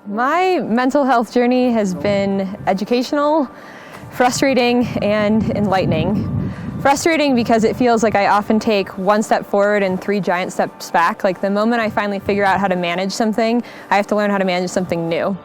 My mental health journey has been educational, frustrating, and enlightening. Frustrating because it feels like I often take one step forward and three giant steps back. Like the moment I finally figure out how to manage something, I have to learn how to manage something new.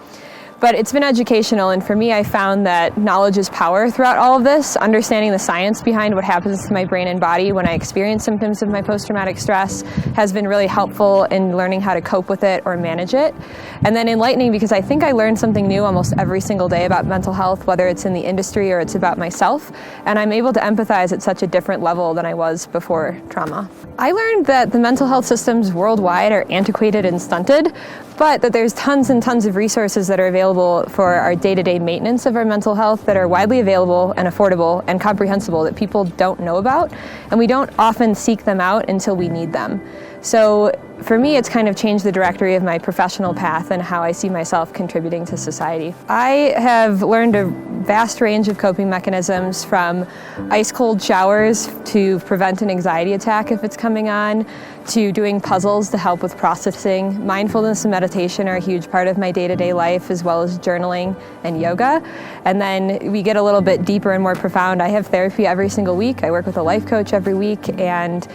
But it's been educational, and for me, I found that knowledge is power throughout all of this. Understanding the science behind what happens to my brain and body when I experience symptoms of my post-traumatic stress has been really helpful in learning how to cope with it or manage it. And then enlightening because I think I learn something new almost every single day about mental health, whether it's in the industry or it's about myself. And I'm able to empathize at such a different level than I was before trauma. I learned that the mental health systems worldwide are antiquated and stunted, but that there's tons and tons of resources that are available for our day-to-day maintenance of our mental health that are widely available and affordable and comprehensible that people don't know about, and we don't often seek them out until we need them. So for me, it's kind of changed the trajectory of my professional path and how I see myself contributing to society. I have learned a vast range of coping mechanisms, from ice-cold showers to prevent an anxiety attack if it's coming on, to doing puzzles to help with processing. Mindfulness and meditation are a huge part of my day-to-day life, as well as journaling and yoga. And then we get a little bit deeper and more profound. I have therapy every single week. I work with a life coach every week, and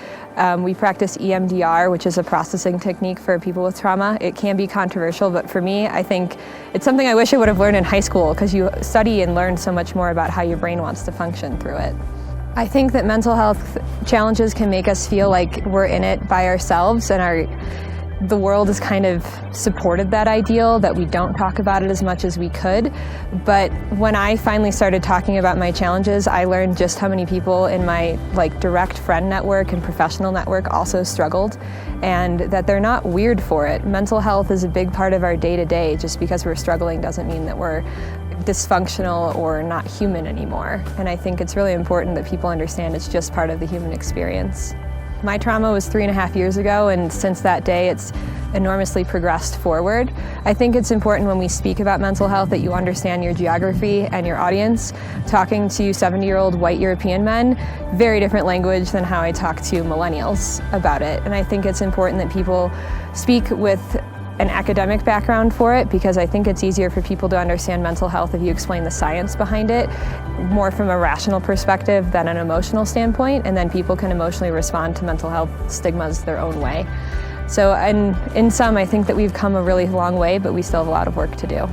we practice EMDR, which is a processing technique for people with trauma. It can be controversial, but for me, I think it's something I wish I would have learned in high school, because you study and learn so much more about how your brain wants to function through it. I think that mental health challenges can make us feel like we're in it by ourselves, and the world has kind of supported that ideal, that we don't talk about it as much as we could. But when I finally started talking about my challenges, I learned just how many people in my direct friend network and professional network also struggled, and that they're not weird for it. Mental health is a big part of our day-to-day. Just because we're struggling doesn't mean that we're dysfunctional or not human anymore. And I think it's really important that people understand it's just part of the human experience. My trauma was 3.5 years ago, and since that day it's enormously progressed forward. I think it's important when we speak about mental health that you understand your geography and your audience. Talking to 70-year-old white European men, very different language than how I talk to millennials about it. And I think it's important that people speak with an academic background for it, because I think it's easier for people to understand mental health if you explain the science behind it more from a rational perspective than an emotional standpoint, and then people can emotionally respond to mental health stigmas their own way. So, and in sum, I think that we've come a really long way, but we still have a lot of work to do.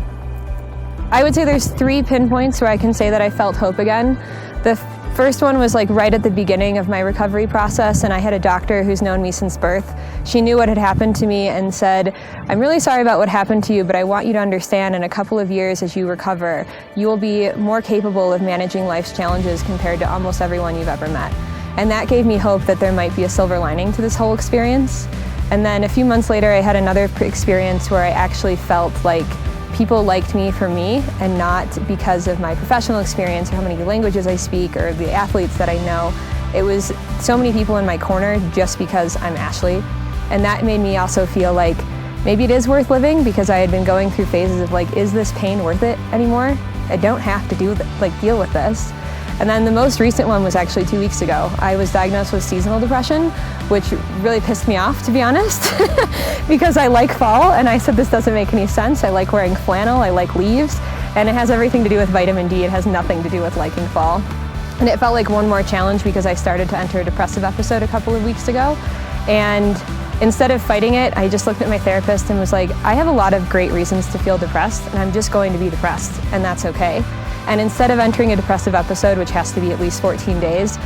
I would say there's 3 pinpoints where I can say that I felt hope again. The first one was right at the beginning of my recovery process, and I had a doctor who's known me since birth. She knew what had happened to me and said, "I'm really sorry about what happened to you, but I want you to understand in a couple of years as you recover, you will be more capable of managing life's challenges compared to almost everyone you've ever met." And that gave me hope that there might be a silver lining to this whole experience. And then a few months later, I had another experience where I actually felt like people liked me for me, and not because of my professional experience or how many languages I speak or the athletes that I know. It was so many people in my corner just because I'm Ashley. And that made me also feel like maybe it is worth living, because I had been going through phases of is this pain worth it anymore? I don't have to deal with this. And then the most recent one was actually 2 weeks ago. I was diagnosed with seasonal depression, which really pissed me off, to be honest, because I like fall, and I said this doesn't make any sense. I like wearing flannel, I like leaves, and it has everything to do with vitamin D. It has nothing to do with liking fall. And it felt like one more challenge because I started to enter a depressive episode a couple of weeks ago. And instead of fighting it, I just looked at my therapist and was like, I have a lot of great reasons to feel depressed, and I'm just going to be depressed, and that's okay. And instead of entering a depressive episode, which has to be at least 14 days,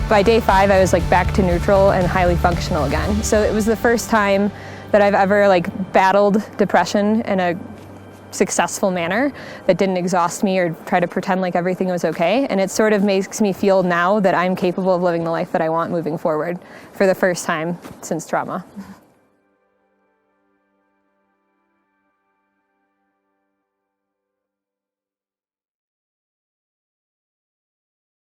by day 5, I was back to neutral and highly functional again. So it was the first time that I've ever battled depression in a successful manner that didn't exhaust me or try to pretend like everything was okay. And it sort of makes me feel now that I'm capable of living the life that I want moving forward for the first time since trauma.